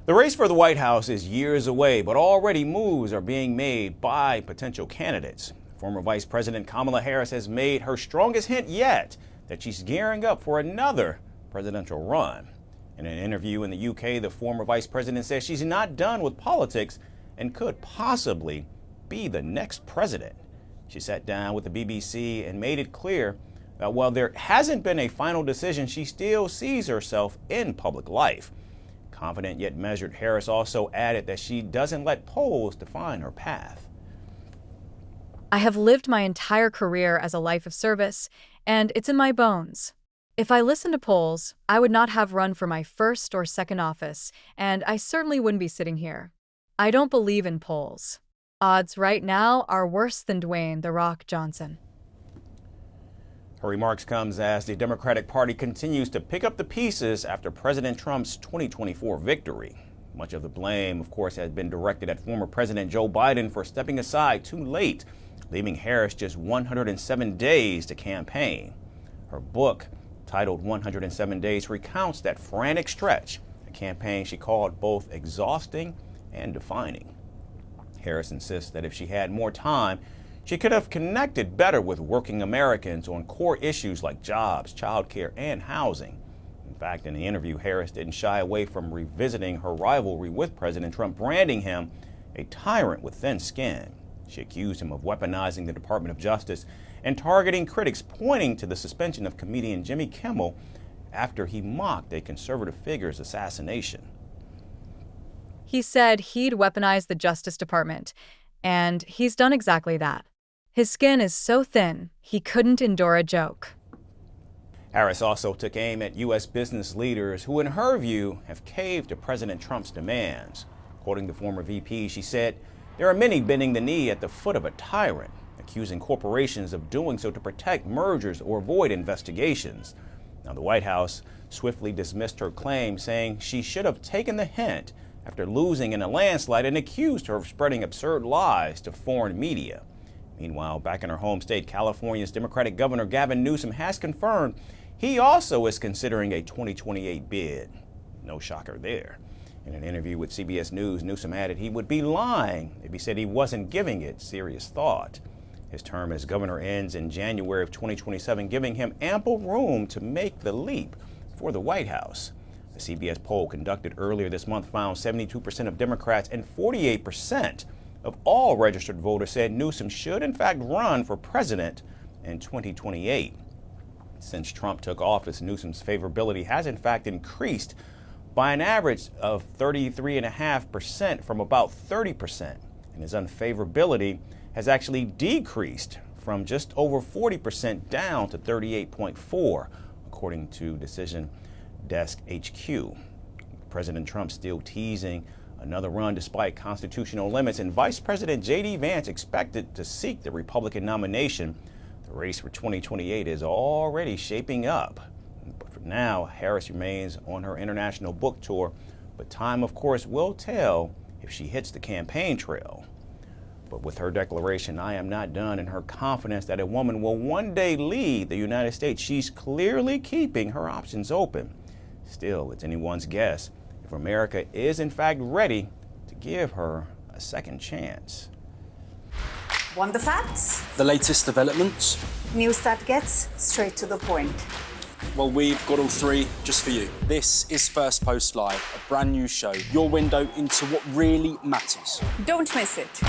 The race for the White House is years away, but already moves are being made by potential candidates. Former Vice President Kamala Harris has made her strongest hint yet that she's gearing up for another presidential run. In an interview in the UK, the former vice president says she's not done with politics and could possibly be the next president. She sat down with the BBC and made it clear that while there hasn't been a final decision, she still sees herself in public life. Confident yet measured, Harris also added that she doesn't let polls define her path. I have lived my entire career as a life of service, and it's in my bones. If I listened to polls, I would not have run for my first or second office, and I certainly wouldn't be sitting here. I don't believe in polls. Odds right now are worse than Dwayne "The Rock" Johnson. Her remarks comes as the Democratic Party continues to pick up the pieces after President Trump's 2024 victory. Much of the blame, of course, has been directed at former President Joe Biden for stepping aside too late, leaving Harris just 107 days to campaign. Her book, titled 107 Days, recounts that frantic stretch, a campaign she called both exhausting and defining. Harris insists that if she had more time, she could have connected better with working Americans on core issues like jobs, childcare, and housing. In fact, in the interview, Harris didn't shy away from revisiting her rivalry with President Trump, branding him a tyrant with thin skin. She accused him of weaponizing the Department of Justice and targeting critics, pointing to the suspension of comedian Jimmy Kimmel after he mocked a conservative figure's assassination. He said he'd weaponize the Justice Department, and he's done exactly that. His skin is so thin, he couldn't endure a joke. Harris also took aim at U.S. business leaders who, in her view, have caved to President Trump's demands. Quoting the former VP, she said, "There are many bending the knee at the foot of a tyrant, accusing corporations of doing so to protect mergers or avoid investigations." Now, the White House swiftly dismissed her claim, saying she should have taken the hint after losing in a landslide, and accused her of spreading absurd lies to foreign media. Meanwhile, back in her home state, California's Democratic Governor Gavin Newsom has confirmed he also is considering a 2028 bid. No shocker there. In an interview with CBS News, Newsom added he would be lying if he said he wasn't giving it serious thought. His term as governor ends in January of 2027, giving him ample room to make the leap for the White House. A CBS poll conducted earlier this month found 72% of Democrats and 48% of all registered voters said Newsom should in fact run for president in 2028. Since Trump took office, Newsom's favorability has in fact increased by an average of 33.5% from about 30%, and his unfavorability has actually decreased from just over 40% down to 38.4%, according to Decision Desk HQ. President Trump still teasing another run despite constitutional limits, and Vice President J.D. Vance expected to seek the Republican nomination. The race for 2028 is already shaping up. But for now, Harris remains on her international book tour, but time, of course, will tell if she hits the campaign trail. But with her declaration, "I am not done," and her confidence that a woman will one day lead the United States, she's clearly keeping her options open. Still, it's anyone's guess if America is in fact ready to give her a second chance. Want the facts? The latest developments? News that gets straight to the point. Well, we've got all three just for you. This is Firstpost Live, a brand new show, your window into what really matters. Don't miss it.